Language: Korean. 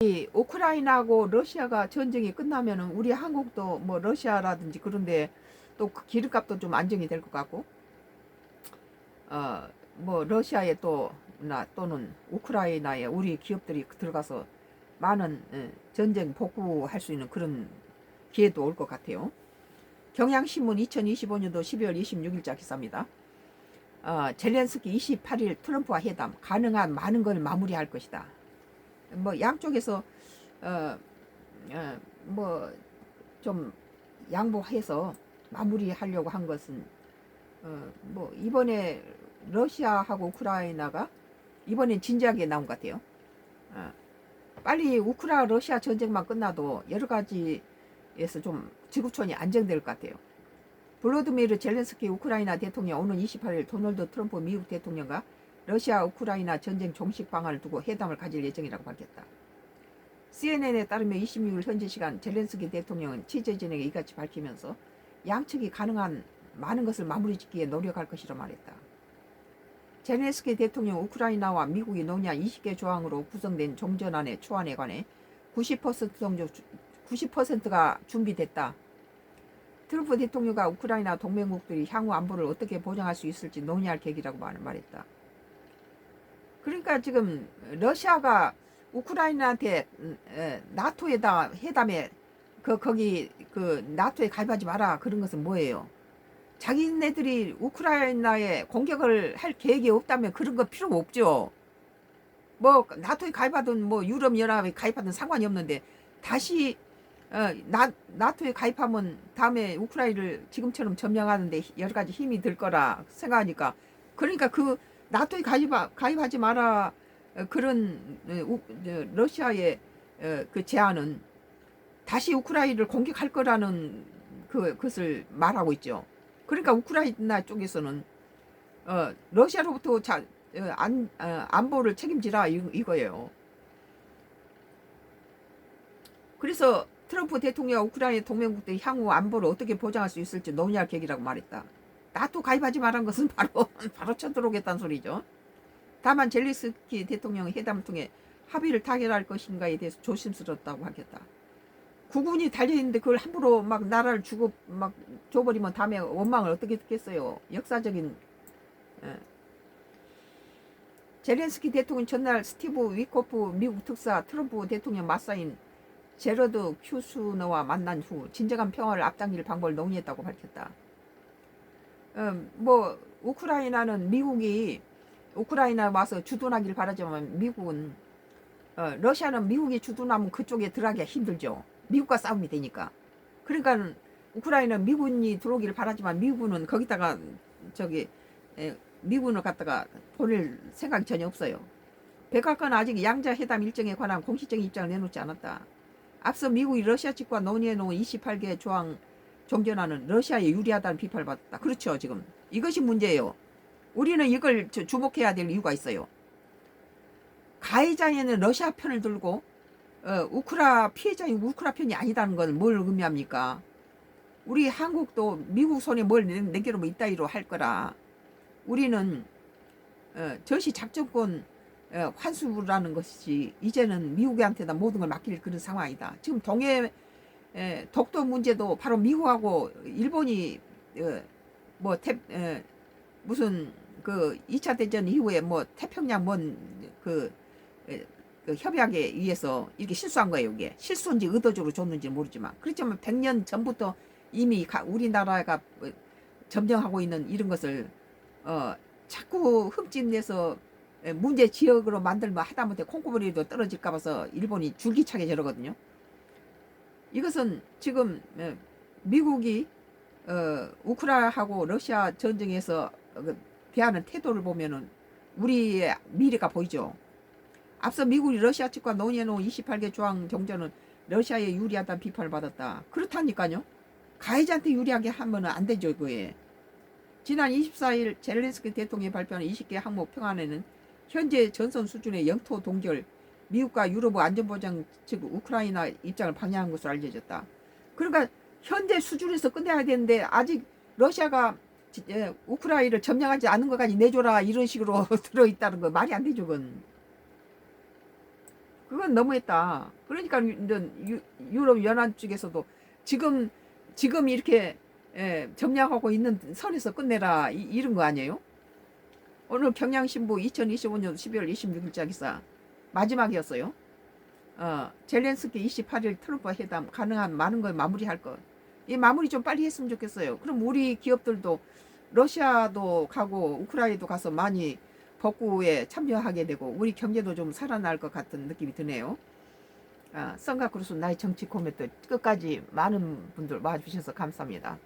이 우크라이나하고 러시아가 전쟁이 끝나면은 우리 한국도 뭐 러시아라든지 그런데 또 그 기름값도 좀 안정이 될 것 같고, 뭐 러시아에 또는 우크라이나에 우리 기업들이 들어가서 많은 전쟁 복구할 수 있는 그런 기회도 올 것 같아요. 경향신문 2025년도 12월 26일자 기사입니다. 젤렌스키 28일 트럼프와 회담, 가능한 많은 걸 마무리할 것이다. 뭐 양쪽에서 뭐 좀 양보해서 마무리하려고 한 것은 뭐 이번에 러시아하고 우크라이나가 이번엔 진지하게 나온 것 같아요. 어, 빨리 러시아 전쟁만 끝나도 여러 가지에서 좀 지구촌이 안정될 것 같아요. 블로드미르 젤렌스키 우크라이나 대통령 오는 28일 도널드 트럼프 미국 대통령과 러시아 우크라이나 전쟁 종식 방안을 두고 회담을 가질 예정이라고 밝혔다. CNN에 따르면 26일 현지 시간 젤렌스키 대통령은 취재진에게 이같이 밝히면서 양측이 가능한 많은 것을 마무리 짓기에 노력할 것이라 말했다. 젤렌스키 대통령 우크라이나와 미국이 논의한 20개 조항으로 구성된 종전안의 초안에 관해 90%가 준비됐다. 트럼프 대통령과 우크라이나 동맹국들이 향후 안보를 어떻게 보장할 수 있을지 논의할 계기라고 말했다. 그러니까 지금 러시아가 우크라이나한테 나토에다 회담에 거기 나토에 가입하지 마라 그런 것은 뭐예요? 자기네들이 우크라이나에 공격을 할 계획이 없다면 그런 거 필요 없죠. 뭐 나토에 가입하든 뭐 유럽연합에 가입하든 상관이 없는데 다시 나토에 가입하면 다음에 우크라이나를 지금처럼 점령하는데 여러 가지 힘이 들 거라 생각하니까, 그러니까 나토에 가입하지 마라 그런 러시아의 그 제안은 다시 우크라이나를 공격할 거라는 그것을 말하고 있죠. 그러니까 우크라이나 쪽에서는 러시아로부터 안보를 책임지라 이거예요. 그래서 트럼프 대통령 우크라이나 동맹국들이 향후 안보를 어떻게 보장할 수 있을지 논의할 계획이라고 말했다. 나토 가입하지 말한 것은 바로 쳐들어오겠다는 소리죠. 다만 젤리스키 대통령의 회담을 통해 합의를 타결할 것인가에 대해서 조심스럽다고 하겠다. 국군이 달려있는데 그걸 함부로 막 나라를 주고 막 줘버리면 다음에 원망을 어떻게 듣겠어요. 역사적인 젤렌스키 대통령 전날 스티브 위코프 미국 특사 트럼프 대통령 맞사인 제러드 큐스너와 만난 후 진정한 평화를 앞당길 방법을 논의했다고 밝혔다. 뭐 우크라이나는 미국이 우크라이나 와서 주둔하길 바라지만 미국은 러시아는 미국이 주둔하면 그쪽에 들어가기가 힘들죠. 미국과 싸움이 되니까. 그러니까 우크라이나는 미군이 들어오길 바라지만 미군은 거기다가 미군을 갖다가 보낼 생각이 전혀 없어요. 백악관은 아직 양자 회담 일정에 관한 공식적인 입장을 내놓지 않았다. 앞서 미국이 러시아 측과 논의해놓은 28개 조항 종전안은 러시아에 유리하다는 비판을 받았다. 그렇죠. 지금 이것이 문제예요. 우리는 이걸 주목해야 될 이유가 있어요. 가해자에는 러시아 편을 들고 피해자인 우크라 편이 아니다는 건 뭘 의미합니까? 우리 한국도 미국 손에 뭘 내겨놓으면 이따위로 할 거라. 우리는 전시 작전권 환수라는 것이 이제는 미국한테다 모든 걸 맡길 그런 상황이다. 지금 독도 문제도 바로 미국하고 일본이 무슨 2차 대전 이후에 뭐 태평양 그 협약에 의해서 이렇게 실수한 거예요. 이게 실수인지 의도적으로 줬는지 모르지만, 그렇지만 100년 전부터 이미 우리나라가 점령하고 있는 이런 것을 자꾸 흠집내서 문제 지역으로 만들면 하다못해 콩고물이도 떨어질까 봐서 일본이 줄기차게 저러거든요. 이것은 지금 미국이 우크라이나하고 러시아 전쟁에서 대하는 태도를 보면은 우리의 미래가 보이죠. 앞서 미국이 러시아 측과 논의해놓은 28개 조항 종전은 러시아에 유리하다는 비판을 받았다. 그렇다니까요. 가해자한테 유리하게 하면 안 되죠. 그에 지난 24일 젤렌스키 대통령이 발표한 20개 항목 평안에는 현재 전선 수준의 영토 동결, 미국과 유럽의 안전보장 즉 우크라이나 입장을 방해한 것으로 알려졌다. 그러니까 현재 수준에서 끝내야 되는데 아직 러시아가 우크라이나를 점령하지 않은 것까지 내줘라 이런 식으로 들어있다는 거 말이 안 되죠. 그건 그건 너무했다. 그러니까 유럽 연안 쪽에서도 지금 이렇게 점령하고 있는 선에서 끝내라 이런 거 아니에요? 오늘 경향신부 2025년 12월 26일자 기사 마지막이었어요. 젤렌스키 28일 트럼프 회담 가능한 많은 걸 마무리할 것. 이 마무리 좀 빨리 했으면 좋겠어요. 그럼 우리 기업들도 러시아도 가고 우크라이나도 가서 많이 복구에 참여하게 되고 우리 경제도 좀 살아날 것 같은 느낌이 드네요. 썬가크루스 나의 정치 코멘트 끝까지 많은 분들 와주셔서 감사합니다.